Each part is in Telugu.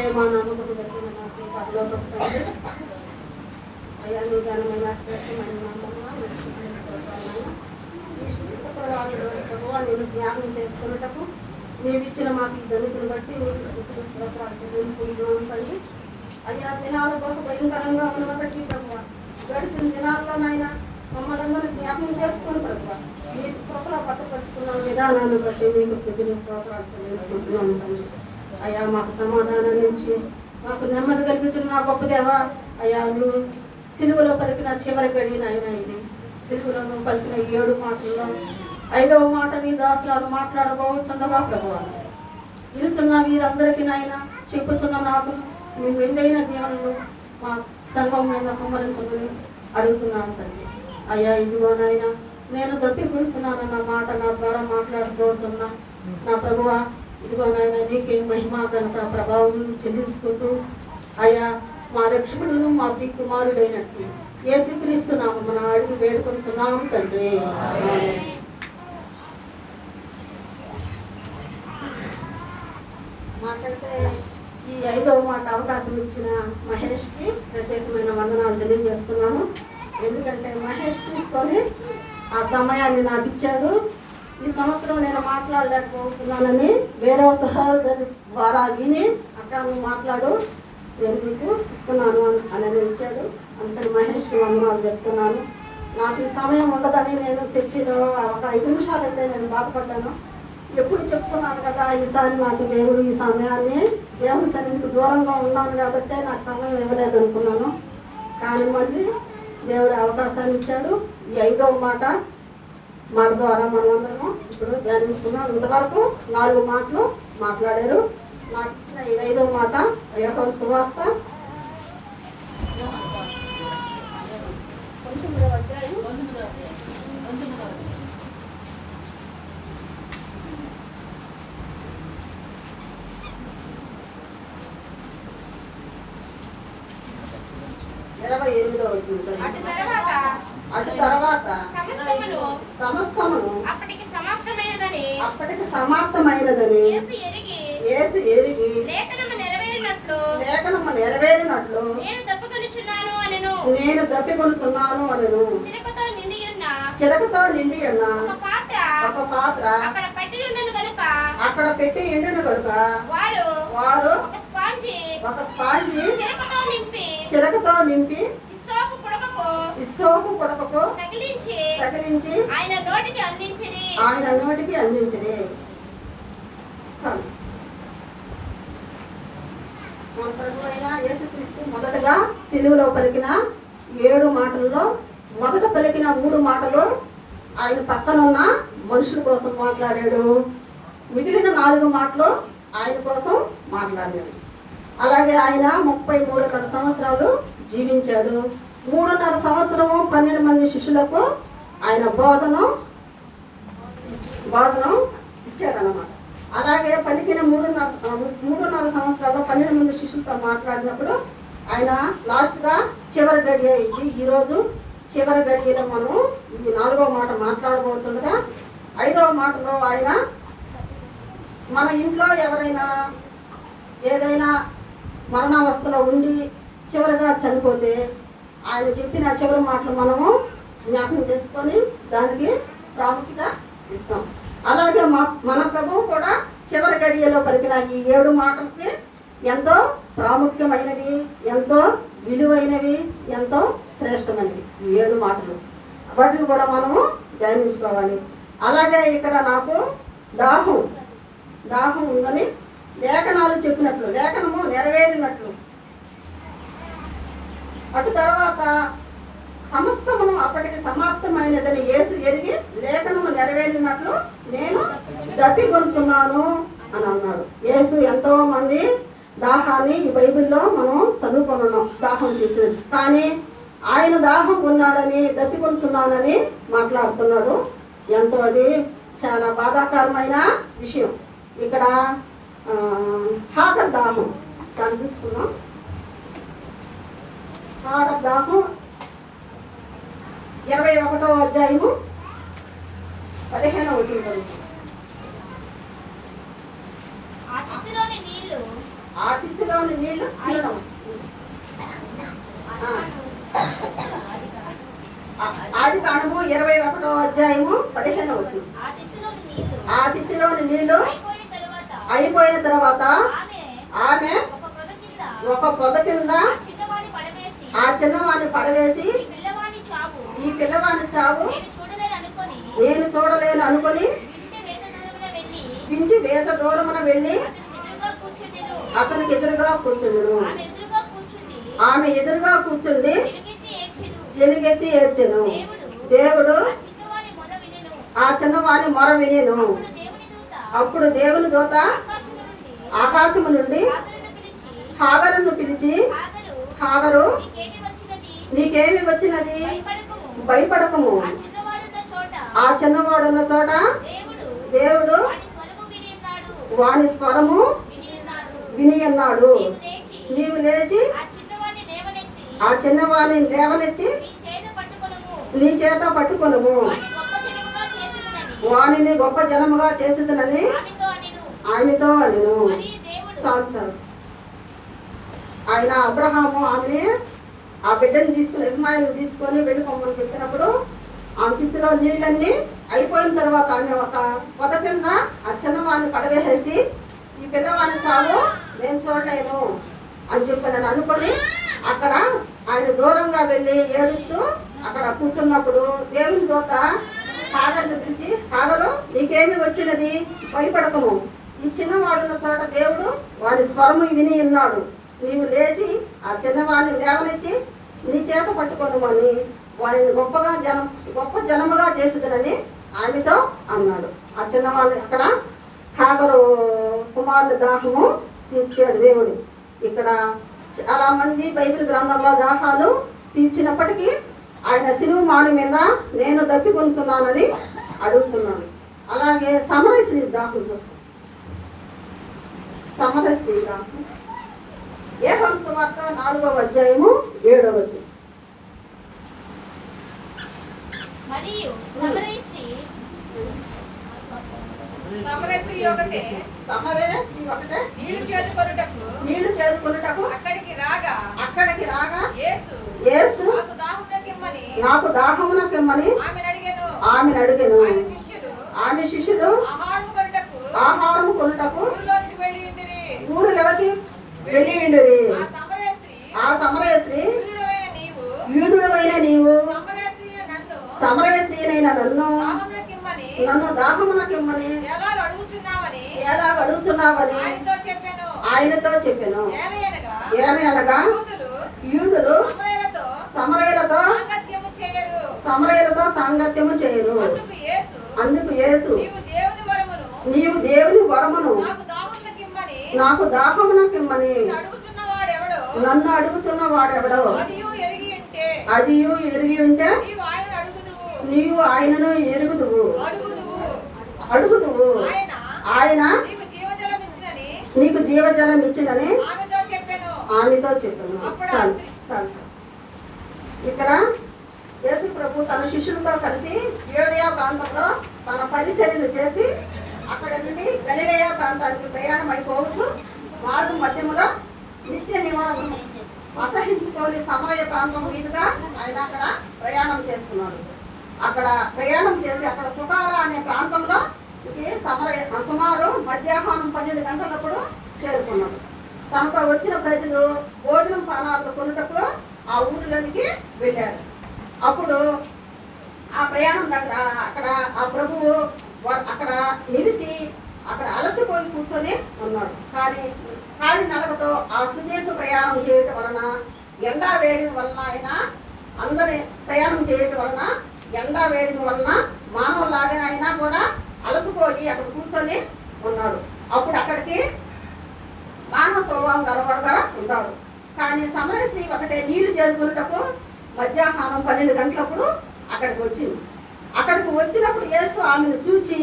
ప్రేమ నమ్మకం కలిగిన నాకు పరలోకపు తండ్రి, అయ్యా నీ ఘనమైన శ్రేష్టమైన నామమున ఈ శుక్రవారం రోజు ప్రభువా నేను జ్ఞాపకం చేసుకున్నటకు నీవిచ్చిన మాకు ఈ దళితులు బట్టి స్తోత్రాలు చెల్లించుకుంటున్నాను తండ్రి. అయ్యా దినాలు బహు భయంకరంగా ఉన్న బట్టి ప్రభువా గడిచిన దినాల్లోనైనా మమ్మల్ని అందరూ జ్ఞాపకం చేసుకుని ప్రభువా మీ కృపలో పట్టుపరుచుకున్న విధానాన్ని బట్టి మీకు స్థితిని స్తోత్రాలు చెల్లించుకుంటున్నాను తండ్రి. అయ్యా మాకు సమాధానం నుంచి మాకు నెమ్మది కల్పించిన నా గొప్ప దేవా, అయ్యా నువ్వు సిలువలో పలికిన చివరి గడిగిన అయినా ఇది సిలువలో నువ్వు పలికిన 7 మాటల్లో 5వ మాట నీ దాసులను మాట్లాడబోచుండగా ప్రభువా నిలుచున్న వీరందరికీ నాయన చెప్పుచున్న నాకు మీ మెండైన జీవనము మా సంఘం మీద కుమ్మరించమని అడుగుతున్నాను తండ్రి. అయ్యా ఇదిగో నాయన నేను దప్పిపుంచున్నానన్న మాట నా ద్వారా మాట్లాడుకోవచ్చున్నా నా ప్రభువా, ఇదిగో నాయన నీకే మహిమా ఘనత ప్రభావం చెల్లించుకుంటూ అయ్యా మా రక్షకుడును మా కుమారుడైనట్టు యేసుక్రీస్తు నామమున అడిగి వేడుకొంచున్నాము తండ్రి. నాకైతే ఈ 5వ మాట అవకాశం ఇచ్చిన మహేష్కి ప్రత్యేకమైన వందనాలు తెలియజేస్తున్నాను. ఎందుకంటే మహేష్ తీసుకొని ఆ సమయాన్ని నాకు ఇచ్చాడు. ఈ సంవత్సరం నేను మాట్లాడలేకపోతున్నానని వేరే సహోదరి ద్వారా విని అక్క నువ్వు మాట్లాడు నేను మీకు ఇస్తున్నాను అని ఇచ్చాడు. అందుకని మహేష్కి వందనాలు చెప్తున్నాను. నాకు ఈ సమయం ఉండదని నేను చర్చిలో ఒక 5 నిమిషాలు అయితే నేను బాధపడ్డాను. ఎప్పుడు చెప్తున్నాను కదా ఈసారి నాకు దేవుడు ఈ సమయాన్ని దేవుని సన్నిధికి దూరంగా ఉన్నాను కాబట్టి నాకు సమయం ఇవ్వలేదు అనుకున్నాను. కానీ మళ్ళీ దేవుడు అవకాశాన్ని ఇచ్చాడు. ఈ 5వ మాట మన ద్వారా మనమందరము ఇప్పుడు ధ్యానించుకున్నాం. ఇంతవరకు 4 మాటలు మాట్లాడారు. నాకు ఇచ్చిన ఈ 5వ మాట యోహాను సువార్త 19వ అధ్యాయం 28వ వచనం. అటు తర్వాత సమస్తమును అప్పటికి సమాప్తమైనదని యేసు ఎరిగి లేఖనము నెరవేరినట్లు నేను దప్పికొనుచున్నాను అనెను. చిరకతో నిండి ఉన్న ఒక పాత్ర అక్కడ పెట్టి ఎండును కనుక వారు ఒక స్పాంజి చిరకతో నింపి ఇస్సోపు పుడకకు తగిలించి ఆయన నోటికి అందించిరి. మన ప్రభువైన యేసుక్రీస్తు మొదటగా సిలువలో పలికిన 7 మాటల్లో మొదట పలికిన 3 మాటలు ఆయన పక్కనున్న మనుషుల కోసం మాట్లాడాడు. మిగిలిన 4 మాటలు ఆయన కోసం మాట్లాడాడు. అలాగే ఆయన 33.5 సంవత్సరాలు జీవించాడు. 3.5 సంవత్సరము 12 మంది శిష్యులకు ఆయన బోధన ఇచ్చాడనమాట. అలాగే పలికిన 3.5 సంవత్సరాలు 12 మంది శిష్యులతో మాట్లాడినప్పుడు ఆయన లాస్ట్గా చివరి గడియ ఇది. ఈరోజు చివరి గడియలో మనం ఈ 4వ మాట మాట్లాడబోతుండగా 5వ మాటలో ఆయన మన ఇంట్లో ఎవరైనా ఏదైనా మరణావస్థలో ఉండి చివరిగా చనిపోతే ఆయన చెప్పిన చివరి మాటలు మనము జ్ఞాపకం చేసుకొని దానికి ప్రాముఖ్యత ఇస్తాం. అలాగే మన ప్రభువు కూడా చివరి గడియలో పలికిన ఈ 7 మాటలకి ఎంతో ప్రాముఖ్యమైనవి, ఎంతో విలువైనవి, ఎంతో శ్రేష్టమైనవి ఈ 7 మాటలు. వాటిని కూడా మనము ధ్యానించుకోవాలి. అలాగే ఇక్కడ నాకు దాహం ఉందని లేఖనాలు చెప్పినట్లు లేఖనము నెరవేరినట్లు అటు తర్వాత సమస్తమును అప్పటికి సమాప్తమైనదని యేసు ఎరిగి లేఖనము నెరవేరినట్లు నేను దప్పికొనుచున్నాను అని అన్నాడు. యేసు ఎంతో మంది దాహాన్ని ఈ బైబిల్లో మనం చదువుకున్నాం దాహం తీర్చినట్టు. కానీ ఆయన దాహం ఉన్నాడని దప్పికొనుచున్నానని మాట్లాడుతున్నాడు. ఎంతో అది చాలా బాధాకరమైన విషయం. ఇక్కడ హాగర్ దాహం దాన్ని చూసుకున్నాం. హాగర్ దాహం 21వ అధ్యాయము 15వ వచనం. ఆ తిత్తిలోని నీళ్లు తినడం. ఆదికాండము 21:15 ఆ తిత్తిలోని నీళ్లు అయిపోయిన తర్వాత ఆమె ఒక పొద కింద ఆ చిన్నవాడిని పడవేసి ఈ పిల్లవాడిని చావు నేను చూడలేను అనుకొని ఇంటి వేద దూరమున వెళ్ళి అతనికి ఎదురుగా కూర్చుండు. ఆమె ఎదురుగా కూర్చుండి ఎలుగెత్తి ఏడ్చెను. దేవుడు ఆ చిన్నవాని మొర వినెను. అప్పుడు దేవుని దూత ఆకాశము నుండి హాగరును పిలిచి, హాగరు నీకేమి వచ్చినది? భయపడకము. ఆ చిన్నవాడున్న చోట దేవుడు వాని స్వరము విని ఉన్నాడు. నీవు లేచి ఆ చిన్నవాడిని లేవనెత్తి నీ చేత పట్టుకొనుము, వానిని గొప్ప జనముగా చేసేదనని ఆమెతో అనెను. చాలు చాలు. ఆయన అబ్రహాము ఆమెని ఆ బిడ్డని తీసుకుని ఇస్మాయిల్ని తీసుకొని వెళ్ళిపోమని చెప్పినప్పుడు ఆ తిత్తిలో నీళ్ళన్నీ అయిపోయిన తర్వాత ఆమె ఒక పొద కింద ఆ చిన్నవాడిని పడవేసేసి ఈ పిల్లవాడిని చాలు నేను చూడలేను అని చెప్పి నన్ను అనుకొని అక్కడ ఆయన దూరంగా వెళ్ళి ఏడుస్తూ అక్కడ కూర్చున్నప్పుడు దేవుని దూత హాగరుని పిలిచి, హాగరు నీకేమి వచ్చినది? భయపడకము. ఈ చిన్నవాడున్న చోట దేవుడు వాడి స్వరము విని ఉన్నాడు. నీవు లేచి ఆ చిన్నవాడిని లేవనెత్తి నీ చేత పట్టుకోను అని వారిని గొప్ప జనముగా చేసేదనని ఆమెతో అన్నాడు. ఆ చిన్నవాళ్ళు అక్కడ హాగరు కుమారుని దాహము తీర్చాడు దేవుడు. ఇక్కడ చాలా మంది బైబిల్ గ్రంథంలో దాహాలు తీర్చినప్పటికీ ఆయన సిలువ మాను మీద నేను దప్పికొంచున్నానని అడుగుతున్నాను. అలాగే సమరయ స్త్రీ దాహం చూస్తాం. సమరయ స్త్రీ దాహం యోహాను సువార్త 4:7 మరియు సమరయ స్త్రీ నీళ్లు చేదుకొనుటకు అక్కడికి రాగా యేసు నాకు దాహమునకిమ్మని ఆమెను అడిగెను. ఆమె శిష్యులు ఆహారము కొనుటకు ఊరిలోకి వెళ్ళి ఉండిరి. ఆ సమరయ స్త్రీ యూదుడవైన నీవు సమరయ స్త్రీనైన నన్ను దాహమునకిమ్మని ఎలాగ అడుగుతున్నావని ఆయనతో చెప్పెను. ఏలయనగా యూదులు సమరయులతో సాంగత్యము చేయరు. అందుకు యేసు నీవు దేవుని వరమును నాకు దాహమునకిమ్మని నన్ను అడుగుతున్న వాడెవడో అదియు ఎరిగి ఉంటే నీవు ఆయనను ఎరుగుదువు అడుగుదువు. ఆయన నీకు జీవజలం ఇచ్చినని ఆమెతో చెప్పాను. చాలు చాలు. ఇక్కడ యేసు ప్రభు తన శిష్యులతో కలిసి యూదయ ప్రాంతంలో తన పరిచర్యలు చేసి అక్కడ నుండి గలిలయ ప్రాంతానికి ప్రయాణం అయిపోవచ్చు. మార్గం మధ్యములో నిత్య నివాసం అసహించుకొని సమరయ ప్రాంతం మీదుగా ఆయన అక్కడ ప్రయాణం చేస్తున్నాడు. అక్కడ ప్రయాణం చేసి అక్కడ సుకార అనే ప్రాంతంలో సుమారు మధ్యాహ్నం 12 గంటలప్పుడు చేరుకున్నాడు. తనతో వచ్చిన ప్రజలు భోజనం పానాలు కొనుటకు ఆ ఊరిలోనికి వెళ్ళారు. అప్పుడు ఆ ప్రయాణం దగ్గర అక్కడ ఆ ప్రభువు అక్కడ నిలిచి అక్కడ అలసిపోయి కూర్చొని ఉన్నాడు. కానీ కాలి నడకతో ఆ సుదీర్ఘ ప్రయాణం చేయటం వలన ఎండా వేడి వలన ఆయన అందరి ప్రయాణం చేయటం వలన ఎండా వేడి వలన మానవులాగా అయినా కూడా అలసిపోయి అక్కడ కూర్చొని ఉన్నాడు. అప్పుడు అక్కడికి మానవ స్వభావం గలవాడుగా ఉంటాడు. కానీ సమరయ స్త్రీ ఒకటే నీళ్లు చేరుకున్నటకు మధ్యాహ్నం 12 గంటలప్పుడు అక్కడికి వచ్చింది. అక్కడికి వచ్చినప్పుడు యేసు ఆమెను చూచి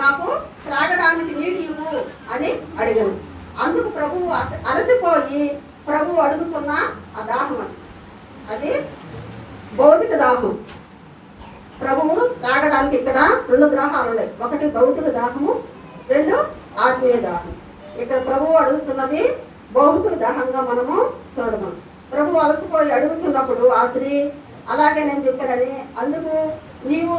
నాకు త్రాగడానికి నీళ్ళు ఇవ్వు అని అడిగాను. అందుకు ప్రభువు అలసిపోయి ప్రభువు అడుగుతున్న ఆ దాహం అది భౌతిక దాహం. ప్రభువు త్రాగడానికి ఇక్కడ 2 దాహాలు ఉన్నాయి. ఒకటి భౌతిక దాహము, 2 ఆత్మీయ దాహం. ఇక్కడ ప్రభువు అడుగుతున్నది బహుతు దాహంగా మనము చూడము. ప్రభు అలసిపోయి అడుగుతున్నప్పుడు ఆ స్త్రీ అలాగే నేను చెప్పానని, అందుకు నీవు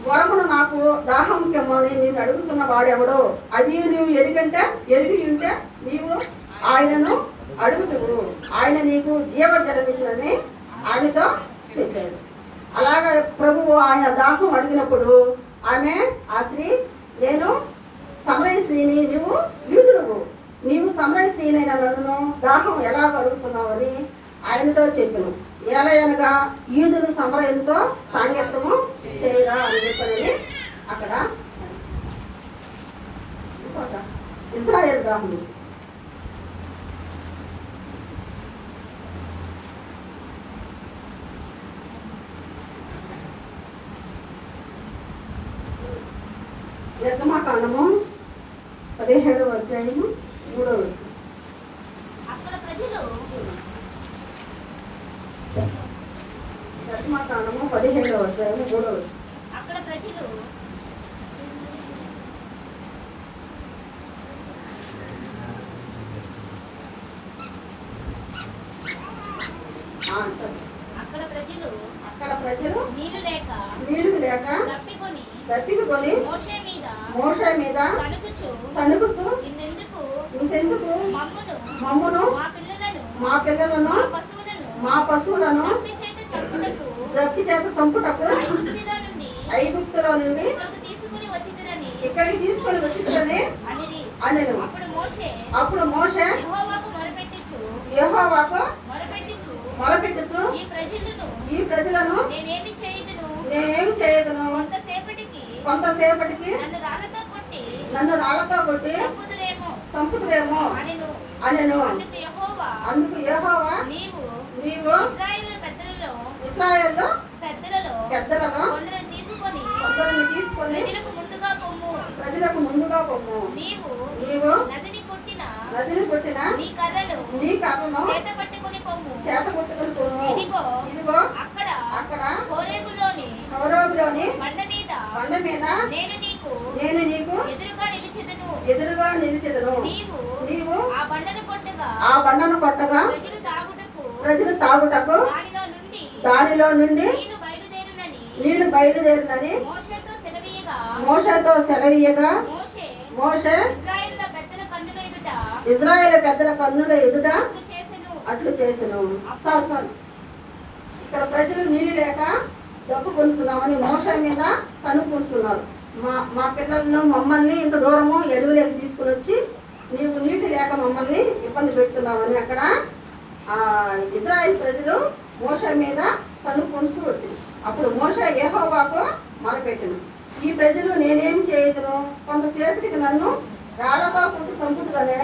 వరమును నాకు దాహం కెమ్మని నేను అడుగుతున్న వాడెవడో అది నువ్వు ఎరిగి ఉంటే నీవు ఆయనను అడుగుతువు, ఆయన నీకు జీవజలమిచ్చునని ఆమెతో చెప్పాడు. అలాగా ప్రభువు ఆయన దాహం అడిగినప్పుడు ఆ స్త్రీ నేను సమరయ స్త్రీని, నువ్వు యూదుడువు, నీవు సమరయ స్త్రీనైన నన్ను దాహం ఎలాగ అడుగుతున్నావని ఆయనతో చెప్పాను. ఎలాగనగా యూదులు సమరయంతో సాంగత్యము చేయరా అని చెప్పని అక్కడ ఇశ్రాయేలు దాహం నిర్గమకాండము 17వ అధ్యాయము 3వ వచనం. నిర్గమకాండము 17వ అధ్యాయము 3వ వచనం. అక్కడ ప్రజలు అక్కడ ప్రజలు నీళ్లు లేక దప్పికొని మోషే మీద సణుకుచు ఇంతెందుకు మమ్మును మా పిల్లలను మా పశువులను జప్పి చేత చంపుటకు ఐగుప్తులో నుండి ఇక్కడికి తీసుకొని వచ్చిందని అనెను. అప్పుడు మోషే యెహోవాకు మొరపెట్టుచు ఈ ప్రజలను నేనేమి చేయదును, కొంతసేపటికి నన్ను రాళ్లతో కొట్టి చంపుతురేమో అనెను. అందుకు యెహోవా నీవు ఇశ్రాయేలు పెద్దలను కొందరిని తీసుకొని ప్రజలకు ముందుగా పొమ్ము, నీవు నదిని కొట్టిన నీ కర్రను చేత పట్టుకొని పొమ్ము. ఇదిగో అక్కడ హోరేబులోని బండ మీద నేను నీకు ఎదురుగా నిలిచెదను. నీవు ఆ బండను కొట్టగా ప్రజలు తాగుటకు దానిలో నుండి నీళ్లు బయలుదేరునని మోషేతో సెలవీయగా మోషే ఇశ్రాయేలు పెద్దల కన్నుల ఎదుట అట్లు చేసెను. చాలు. ఇక్కడ ప్రజలు నీళ్ళు లేక దప్పు పొందుతున్నామని మోషే మీద సనుకుంటున్నారు. మా పిల్లలను మమ్మల్ని ఇంత దూరము ఎడవులోకి తీసుకుని వచ్చి నీవు నీటి లేక మమ్మల్ని ఇబ్బంది పెడుతున్నామని అక్కడ ఇశ్రాయేలు ప్రజలు మోషే మీద సనుకుంటూ వచ్చింది. అప్పుడు మోషే యెహోవాకు మొరపెట్టెను. ఈ ప్రజలు నేనేం చేయదును, కొంతసేపటికి నన్ను రాళ్లతో కొట్టి చంపుతుగానే.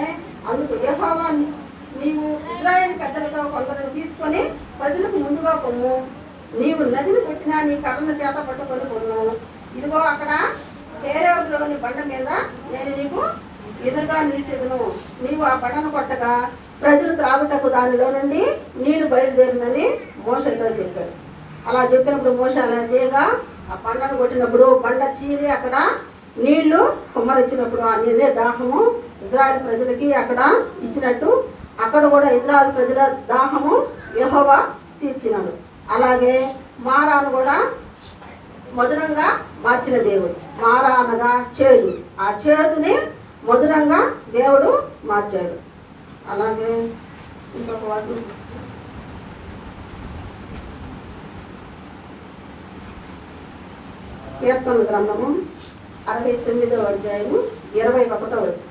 అందుకు యెహోవా నీవు ఇశ్రాయేలు పెద్దలతో కొందరిని తీసుకొని ప్రజలకు ముందుగా పొమ్ము, నీవు నదిని కొట్టినా నీ కర్రను చేత పట్టుకొని పొమ్ము. ఇదిగో అక్కడ హోరేబులోని బండ మీద నేను నీకు ఎదురుగా నిలిచెదను. నీవు ఆ బండను కొట్టగా ప్రజలు త్రాగుటకు దానిలో నుండి నీళ్లు బయలుదేరినని మోషేతో చెప్పాడు. అలా చెప్పినప్పుడు మోషే అలా చేయగా ఆ బండను కొట్టినప్పుడు బండ చీరి అక్కడ నీళ్లు కుమ్మరించినప్పుడు ఆ నీళ్ళే దాహము ఇశ్రాయేలు ప్రజలకి అక్కడ ఇచ్చినట్టు అక్కడ కూడా ఇశ్రాయేలు ప్రజల దాహము యెహోవా తీర్చినాడు. అలాగే మారాను కూడా మధురంగా మార్చిన దేవుడు. మారా అనగా చేదు, ఆ చేదుని మధురంగా దేవుడు మార్చాడు. అలాగే ఇంకొక వాక్యం కీర్తన గ్రంథము 69వ అధ్యాయము 21వ వచనం.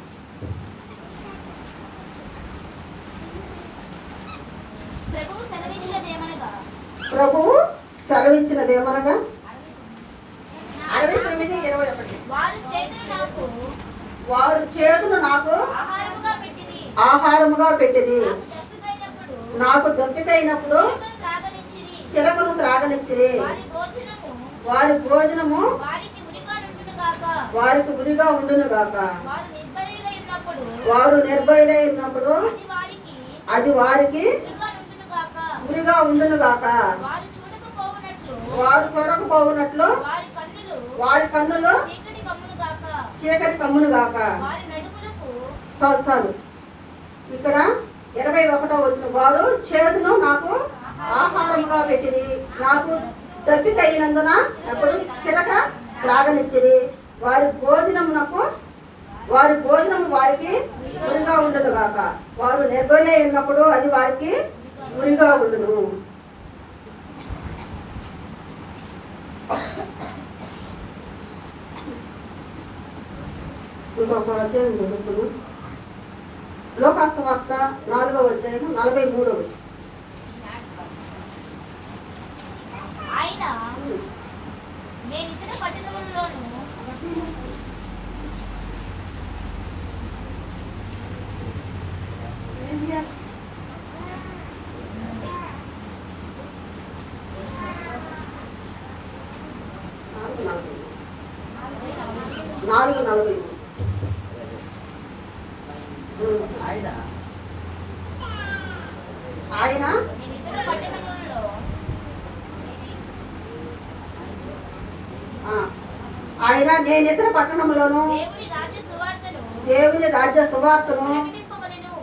ప్రభువు సెలవిచ్చినదేమనగా 69:21 వారు చేతులు నాకు ఆహారముగా పెట్టింది, నాకు దప్పికైనప్పుడు చిలకను త్రాగనిచ్చిరి. వారి భోజనము వారికి ఉరిగా ఉండును గాక. వారు నిర్భయులై ఉన్నప్పుడు అది వారికి ఉరిగా ఉండును గాక. వారు చూడకపోవునట్లు వారి కన్నులు చీకటి కమ్మును గాక. చాలు. ఇక్కడ 21వ వచనం, వారు చేతును నాకు ఆహారముగా పెట్టిరి, నాకు దప్పిక అయినందున అప్పుడు చిలక త్రాగనిచ్చిరి, వారి భోజనము వారికి ఉరిగా ఉండదు కాక, వారు నిర్భలే ఉన్నప్పుడు అది వారికి ఉరిగా ఉండును. ఇంకొక అధ్యాయం చదువుకును. లోకాసువార్త 4వ అధ్యాయం 43వ వచనం. ఆయన నేను ఇతర పట్టణములలోను ఆయన నేను ఇతర పట్టణములలో ఆయన నేను ఇతర పట్టణంలోను దేవుని రాజ్య సువార్తను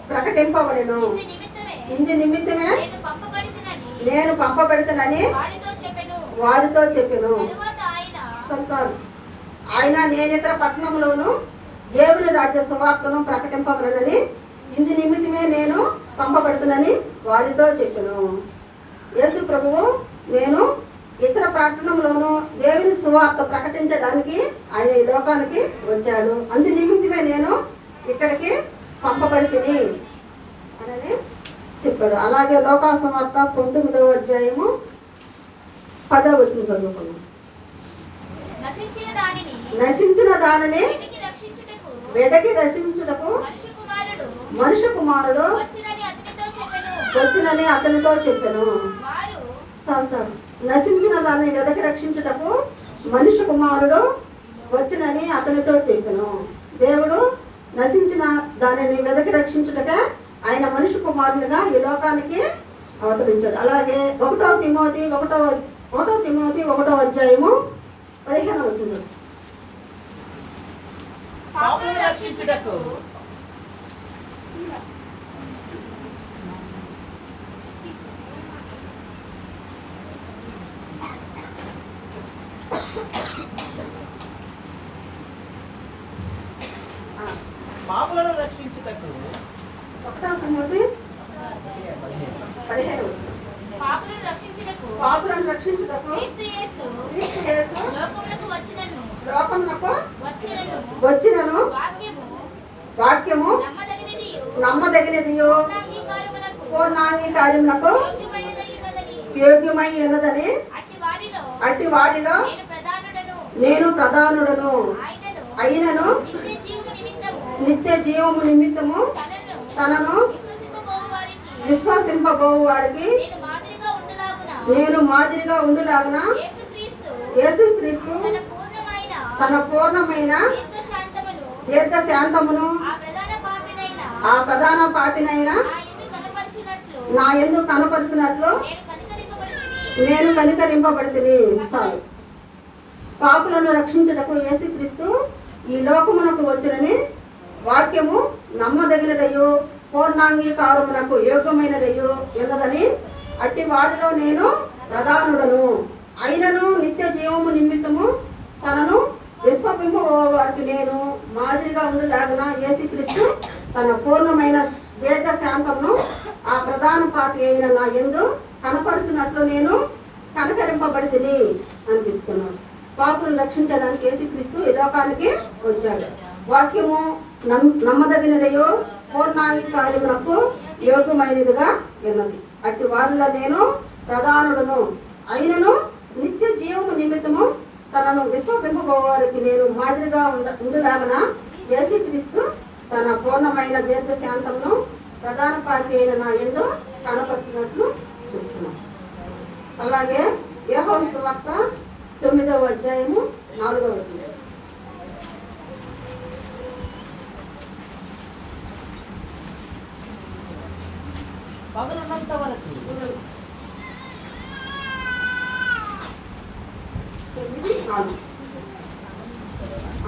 ప్రకటింపవలెను. ఇందు నిమిత్తమే నేను పంపబడుతునని వారితో చెప్పెను. ఆయన నేను ఇతర పట్టణంలోను దేవుని రాజ్య సువార్తను ప్రకటింపవలనని ఇందు నిమిత్తమే నేను పంపబడుతునని వారితో చెప్పెను. యేసు ప్రభువు నేను ఇతర పట్టణంలోనూ దేవుని సువార్త ప్రకటించడానికి ఆయన ఈ లోకానికి వచ్చాడు, అందు నిమిత్తమే నేను ఇక్కడికి పంపబడితిని అని చెప్పాడు. అలాగే లోకాసువార్త 19వ అధ్యాయము 10వ వచనం చదువుకున్నాం. నశించిన దానిని వెదకి రక్షించుటకు మనుష్య కుమారుడు వచ్చినని అతనితో చెప్పాను. చాలు. నశించిన దాన్ని వెదకి రక్షించుటకు మనుష్య కుమారుడు వచ్చినని అతనితో చెప్పాను. దేవుడు నశించిన దానిని వెదకి రక్షించుటగా ఆయన మనుష్య కుమారునిగా ఈ లోకానికి అవతరించాడు. అలాగే 1 తిమోతి 1వ అధ్యాయము 15వ వచనం. పాపులను రక్షించుటకు 1 తిమోతి 15వ వచనం. పాపులను రక్షించుటకు క్రీస్తు యేసు లోకమునకు వచ్చినను వాక్యము నమ్మదగినదియో పూర్ణాంగీకారమునకు యోగ్యమై ఉన్నదని అట్టి వారిలో నేను ప్రధానుడను అయినను నిత్య జీవము నిమిత్తము తనను విశ్వసింపబోవు వారికి నేను మాదిరిగా ఉండులాగున యేసుక్రీస్తు తన పూర్ణమైన దీర్ఘశాంతమును ఆ ప్రధాన పాపినైన నా యందు కనపరిచినట్లు నేను కనికరింపబడితిని. చాలు. పాపులను రక్షించుటకు యేసుక్రీస్తు ఈ లోకమునకు వచ్చినని వాక్యము నమ్మదగినదయ్యో పూర్ణాంగీకారమునకు యోగ్యమైనదయ్యో ఉన్నదని అట్టి వారిలో నేను ప్రధానుడను అయినను నిత్య జీవము నిమిత్తము తనను విశ్వపింపు వారికి నేను మాదిరిగా ఉండులాగున యేసుక్రీస్తు తన పూర్ణమైన దీర్ఘశాంతమును ఆ ప్రధాన పాపి అయిన నా యందు కనపరుచినట్లు నేను కనకరింపబడితిని అని చెప్తున్నాను. పాపులను రక్షించడానికి యేసుక్రీస్తు ఈ లోకానికి వచ్చాడు. వాక్యము నమ్మదగినదయో పూర్ణాంగీకారమునకు యోగ్యమైనదిగా ఉన్నది. అట్టి వారిలో నేను ప్రధానుడను అయినను నిత్య జీవము నిమిత్తము తనను విశ్వపింపబోవారికి నేను మాదిరిగా ఉండులాగన యేసుక్రీస్తు తన పూర్ణమైన దీర్ఘశాంతమును ప్రధాన పాపి అయిన నా యందు కనపరిచినట్లు చూస్తున్నాం. అలాగే యోహాను సువార్త 9వ అధ్యాయము 4వ వచనం. పగలున్నంత వరకు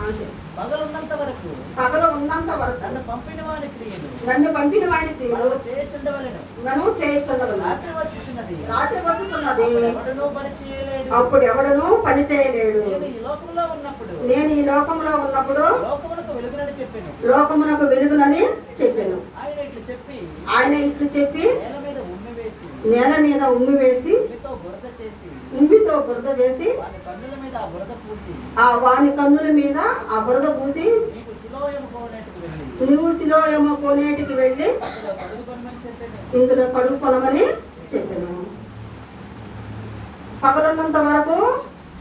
9:4. పగలున్నంత వరకు పగలు ఉన్నంత వరకు నన్ను పంపిన వాని క్రియలు నన్ను పంపిన వాడి క్రియలు మనము చేయుచుండవలెను. మనం చేయించుండదు. రాత్రి వచ్చుచున్నది, రాత్రి వచ్చుతున్నది, ఎవడునూ పని చేయలేడు. అప్పుడు ఎవడను పని చేయలేడు. నేను ఈ లోకంలో ఉన్నప్పుడు నేను ఈ లోకంలో ఉన్నప్పుడు లోకమునకు వెలుగునని చెప్పాను. లోకమునకు వెలుగునని చెప్పాను. ఆయన ఇట్లు చెప్పి ఆయన ఇట్లు చెప్పి నేల మీద ఉమ్మి వేసి నేల మీద ఉమ్మి వేసి ఉమ్మితో బురద చేసి ఉమ్మితో బురద చేసి వాని కన్నుల మీద ఆ బురద పూసి వాని కన్నుల మీద ఆ బురద పూసి నీకు సిలోయము కోనేటికి వెళ్ళి నువ్వు శిలోయమ కోనేటికి వెళ్ళి అందులో కడుగుకొనమని చెప్పాను. ఇందులో కడుగు కొనమని చెప్పాను. పగలున్నంత వరకు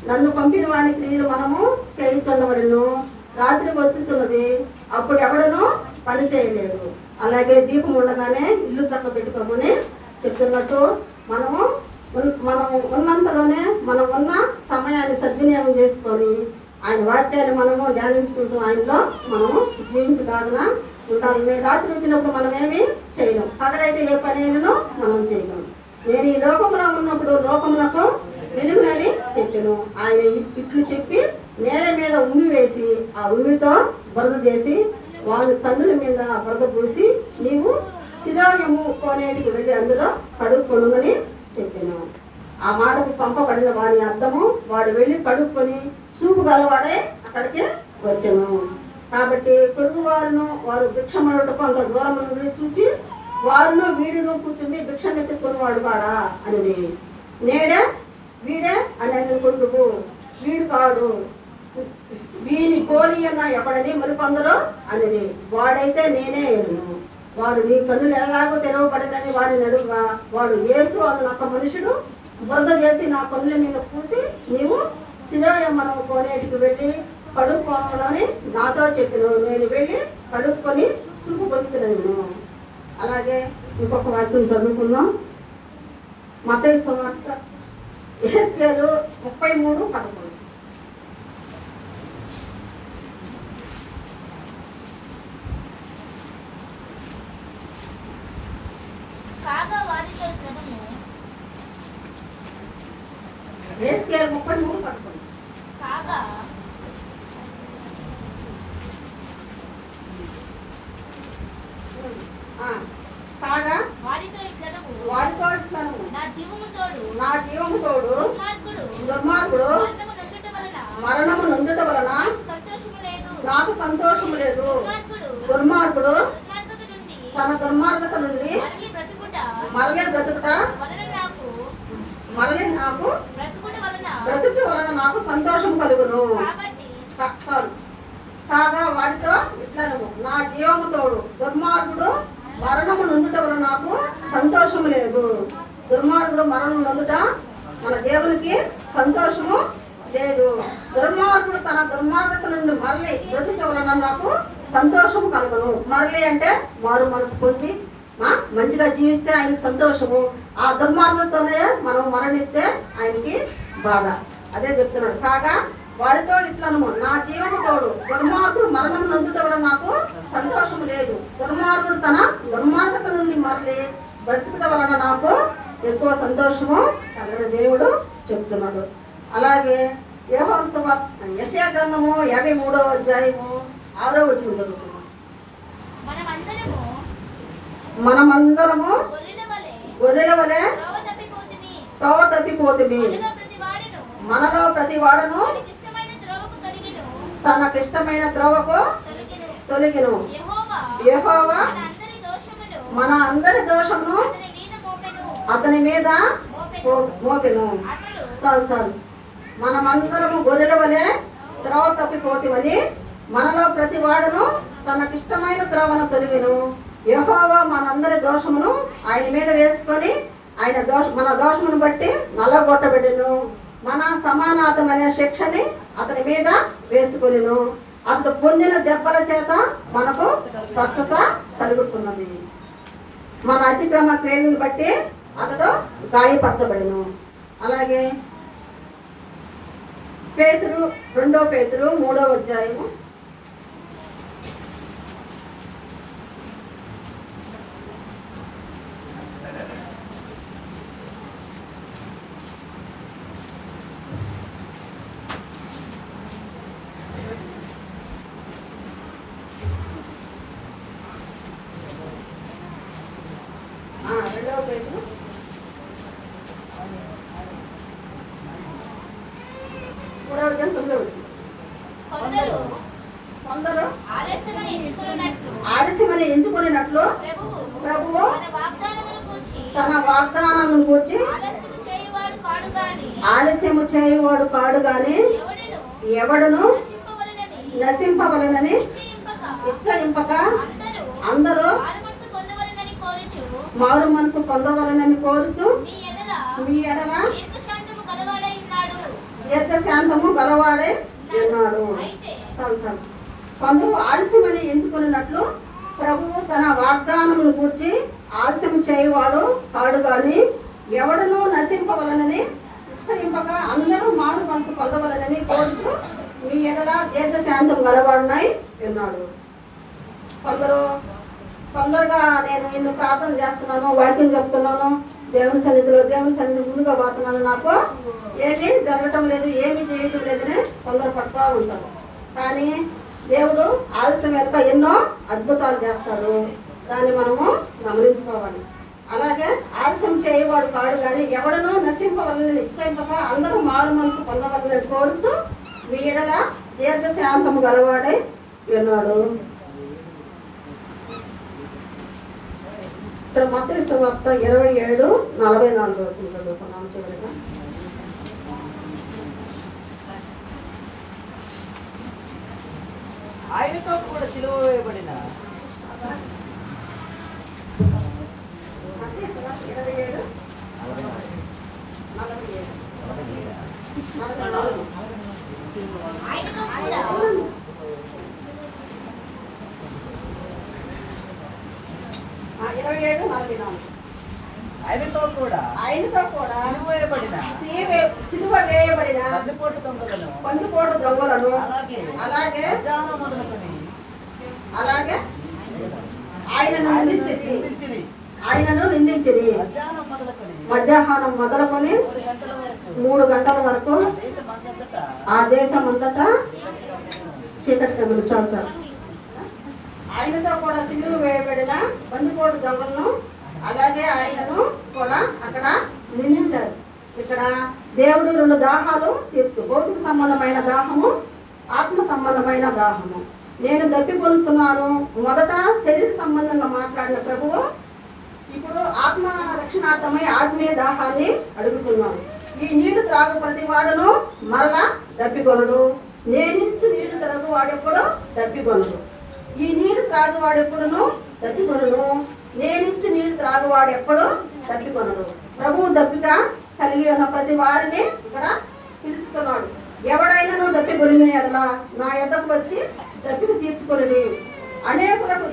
నన్ను పంపిన వాని క్రియలు మనము చేయించుండవలను. రాత్రి వచ్చుచున్నది, అప్పుడు ఎవడను పని చేయలేడు. అలాగే దీపం ఉండగానే ఇల్లు చక్క పెట్టుకోమని చెప్తున్నట్టు మనము ఉన్నంతలోనే మనం ఉన్న సమయాన్ని సద్వినియోగం చేసుకొని ఆయన వాక్యాన్ని మనము ధ్యానించుకుంటూ ఆయనలో మనము జీవించలాగా ఉండాలి. రాత్రి వచ్చినప్పుడు మనం ఏమి చేయలేం. పగలైతే ఏ పని అయినను మనం చేయలేం. నేను ఈ లోకంలో ఉన్నప్పుడు లోకమునకు వెలుగునని చెప్పాను. ఆయన ఇట్లు చెప్పి నేల మీద ఉమ్మి వేసి ఆ ఉమ్మితో బురద చేసి వాని కన్నుల మీద బురద పూసి నీవు శిలోయము కోనేటికి వెళ్ళి అందులో కడుక్కొనమని చెప్పాను. ఆ మాటకు పంపబడిన వాని అర్థము వాడు వెళ్ళి కడుక్కొని చూపు గలవాడే అక్కడికి వచ్చాను. కాబట్టి పొరుగు వారు భిక్షమనుట కొంత దూరం నుండి చూచి వారును వీడును కూర్చుని భిక్షం ఎత్తుకొని వాడు వాడా అనేది. వీడే అని అనుకుంటువు, వీడు కాడు, వీని కోరి అన్న ఎక్కడని మరికొందరు అనేది. వాడైతే నేనే ఎరును. వాడు నీ కన్నులు ఎలాగో తెరవబడిందని వారిని అడుగుగా వాడు యేసు అన్న ఒక మనుషుడు బురద చేసి నా కన్నుల మీద పూసి నీవు శిలోయమ్మ కోనేటికి వెళ్ళి కడుక్కోవాలని నాతో చెప్పిను. నేను వెళ్ళి కడుక్కొని చూపు పొందుతున్నాను. అలాగే ఇంకొక వాక్యం చదువుకున్నాం. మత్తయి సువార్త యెహెజ్కేలు 33:11. కాగా వారితో ఇట్లనెను, యెహెజ్కేలు 33:11. కాగా కాగా వారితో ఇట్లనెను, వారితో ఇట్లను నా జీవము తోడు నా జీవము తోడు దుర్మార్గుడు దుర్మార్గుడు మరణము నొందుట వలన మరణము నొందుట వలన సంతోషము లేదు. నాకు సంతోషము లేదు. దుర్మార్గుడు దుర్మార్గుడు దుర్మార్గత నుండి తన దుర్మార్గత నుండి మరలి బ్రతుకుట మరలే బ్రతుకుట వలన నాకు మరలి నాకు బ్రతుకుట వలన బ్రతుకు వలన నాకు సంతోషం కలుగును. కాబట్టి కాగా వారితో ఇట్లను నా జీవము తోడు దుర్మార్గుడు మరణము నొందుట వలన నాకు సంతోషము లేదు. దుర్మార్గుడు మరణం నొందుట మన దేవునికి సంతోషము లేదు. దుర్మార్గుడు తన దుర్మార్గత నుండి మరలి బ్రతుకుట వలన నాకు సంతోషము కలుగును. మరలి అంటే మారు మనసు పొంది మంచిగా జీవిస్తే ఆయనకి సంతోషము. ఆ దుర్మార్గంతోనే మనం మరణిస్తే ఆయనకి బాధ. అదే చెప్తున్నాడు. కాగా వారితో ఇట్లను నా జీవము తోడు దుర్మార్గుడు మరణం నొందుట వలన నాకు సంతోషం లేదు. దుర్మార్గుడు తన దుర్మార్గత నుండి మరలి బ్రతుకుట వలన నాకు ఎక్కువ సంతోషము కలిగిన దేవుడు చెప్తున్నాడు. అలాగే యోహాను సువార్త యెషయా గ్రంథము 53వ అధ్యాయము 6వ వచనం చదువుతున్నాం. మనమందరము గొర్రెల వలె తోవ తప్పిపోతుమి. మనలో ప్రతి వాడను తనకిష్టమైన త్రోవకు తొలగిను. యెహోవా మన అందరి దోషమును అతని మీద మోపెను. చాలు. మనమందరము గొర్రెల వలె త్రోవ తప్పిపోతిమని మనలో ప్రతి వాడును తనకిష్టమైన త్రోవను తొలగిను. యెహోవా మనందరి దోషమును ఆయన మీద వేసుకొని మన దోషమును బట్టి నల్లగొట్టబెట్టును. మన సమానార్థమైన శిక్షని అతని మీద వేసుకొనిను. అతడు పొందిన దెబ్బల చేత మనకు స్వస్థత కలుగుతున్నది. మన అతిక్రమ క్రియలను బట్టి అతడు గాయపరచబడిను. అలాగే పేతురు 2వ పేతురు 3వ అధ్యాయము 2 రెండవ పేరు 9వ వచ్చింది. కొందరు కొందరు ఆలస్యమని ఎంచుకున్నట్లు ఆలస్యమని ఎంచుకున్నట్లు ప్రభువు తన వాగ్దానాలను గూర్చి ఆలస్యము చేయువాడు కాడు గాని ఎవడును నశింపవలనని ఇచ్చయింపక అందరూ మారు మనసు పొందవలనని కోరుచు మీ ఎడల దీర్ఘశాంతము గలవాడే ఉన్నాడు. చాలు చాలు. కొందరు ఆలస్యమని ఎంచుకున్నట్లు ప్రభువు తన వాగ్దానమును గూర్చి ఆలస్యం చేయవాడు కాడు గాని ఎవడను నశింపవలనని ఇచ్చయింపగా అందరూ మారు మనసు పొందవలనని కోరుచు మీ ఎడల దీర్ఘశాంతం గలవాడునై ఉన్నాడు. కొందరు తొందరగా నేను నిన్ను ప్రార్థన చేస్తున్నాను, వాక్యం చెప్తున్నాను, దేవుని సన్నిధి ముందుగా పోతున్నాను, నాకు ఏమీ జరగటం లేదు, ఏమీ చేయటం లేదని తొందరపడుతూ ఉంటారు. కానీ దేవుడు ఆలస్యం వెనుక ఎన్నో అద్భుతాలు చేస్తాడు. దాన్ని మనము గమనించుకోవాలి. అలాగే ఆలస్యం చేయవాడు కాడు కానీ ఎవడనూ నశింపవలనని ఇచ్చయింపక అందరూ మారు మనసు పొందవలనని కోరుచు మీ ఎడల దీర్ఘశాంతము గలవాడై ఉన్నాడు. ఇక్కడ మత్తయి సువార్త 27:44 వచ్చింది, చదువుకున్నాము చివరిగా. ఆయనతో కూడా సిలువ వేయబడిన మత్తయి సువార్త 27:44. ఆయనతో కూడా 27:44. ఆయనతో కూడా సిలువ వేయబడిన పందుపోటు దొంగలను అలాగే ఆయనను నిందించిరి. మధ్యాహ్నం మొదలుకొని 3 గంటల వరకు ఆ దేశం అంతటా చీకటి గమనించాలి. ఆయనతో కూడా సిలువ వేయబడిన బందిపోటు దొంగలను అలాగే ఆయనను కూడా అక్కడ నిందించారు. ఇక్కడ దేవుడు 2 దాహాలు తీర్చు, భౌతిక సంబంధమైన దాహము, ఆత్మ సంబంధమైన దాహము. నేను దప్పికొనుచున్నాను. మొదట శరీర సంబంధంగా మాట్లాడిన ప్రభువు ఇప్పుడు ఆత్మ రక్షణార్థమై ఆత్మీయ దాహాన్ని అడుగుతున్నాను. ఈ నీళ్లు త్రాగు ప్రతి వాడును మరలా దప్పికొనడు. నేనిచ్చు నీళ్లు త్రాగు వాడెప్పుడు దప్పికొనడు. ఈ నీరు త్రాగువాడెప్పుడును దప్పికొనను. నేనిచ్చి నీరు త్రాగువాడు ఎప్పుడు దప్పికొనడు. ప్రభువు దప్పిక కలిగి ఉన్న ప్రతి వారిని ఇక్కడ పిలుచుతున్నాడు. ఎవడైనాను దప్పికొనిన ఎడల నా యొద్దకు వచ్చి దప్పిక తీర్చుకొనిది. అనేకులకు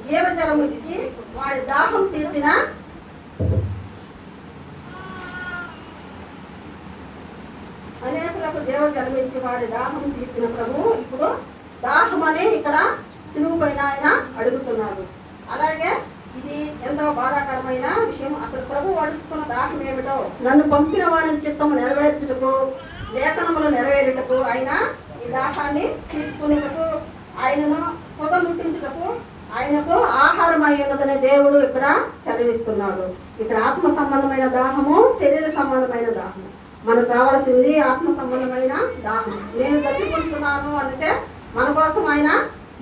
జీవజలము ఇచ్చి వారి దాహం తీర్చిన వారి దాహం తీర్చిన ప్రభువు ఇప్పుడు దాహమని ఇక్కడ సిలువ పైన ఆయన అడుగుతున్నారు. అలాగే ఇది ఎంతో బాధాకరమైన విషయం. అసలు ప్రభు అడుగుతున్న దాహం ఏమిటో, నన్ను పంపిన వారి చిత్తము నెరవేర్చుటకు, లేఖనములు నెరవేరుటకు, ఆయన ఈ దాహాన్ని తీర్చుకునేటకు, ఆయనను పొదముట్టించుటకు, ఆయనకు ఆహారం అయి ఉన్నదనే దేవుడు ఇక్కడ సెలవిస్తున్నాడు. ఇక్కడ ఆత్మ సంబంధమైన దాహము, శరీర సంబంధమైన దాహము. మనకు కావాల్సింది ఆత్మ సంబంధమైన దాహం. నేను దప్పికొంచున్నాను అంటే మన కోసం ఆయన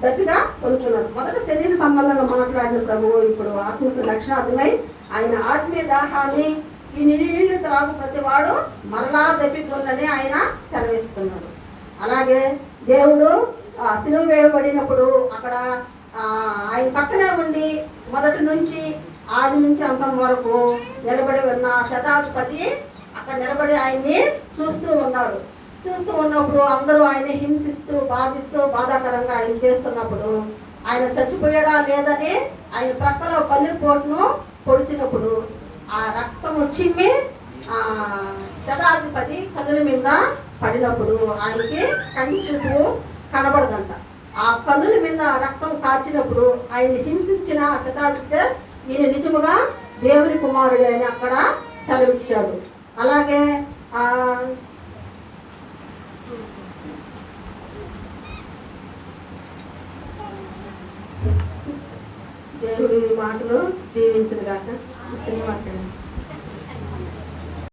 దప్పిగా పొందుతున్నారు. మొదట శరీర సంబంధంగా మాట్లాడిన ప్రభువు ఇప్పుడు ఆత్మ లక్షణార్థమై ఆయన ఆత్మీయ దాహాన్ని, ఈ నీళ్లు త్రాగు ప్రతి వాడు మరలా దప్పికొందని ఆయన సెలవిస్తున్నాడు. అలాగే దేవుడు సిలువ వేయబడినప్పుడు అక్కడ ఆయన పక్కనే ఉండి మొదటి నుంచి ఆది నుంచి అంతం వరకు నిలబడి ఉన్న శతాధిపతి అక్కడ నిలబడి ఆయన్ని చూస్తూ ఉన్నాడు. చూస్తూ ఉన్నప్పుడు అందరూ ఆయన్ని హింసిస్తూ బాధిస్తూ బాధాకరంగా ఆయన చేస్తున్నప్పుడు ఆయన చచ్చిపోయాడా లేదని ఆయన ప్రక్కలో పల్లిపోటును పొడిచినప్పుడు ఆ రక్తము చిమ్మి శతాధిపతి కన్నుల మీద పడినప్పుడు ఆయనకి కంటి చూపు కనబడదంట. ఆ కన్నుల మీద రక్తం కార్చినప్పుడు ఆయన హింసించిన శతాధిపతి ఈయన నిజముగా దేవుని కుమారుడు అని అక్కడ సెలవిచ్చాడు. అలాగే దేవుడి మాటలు దీవించిన గాక. చిన్న వాక్యం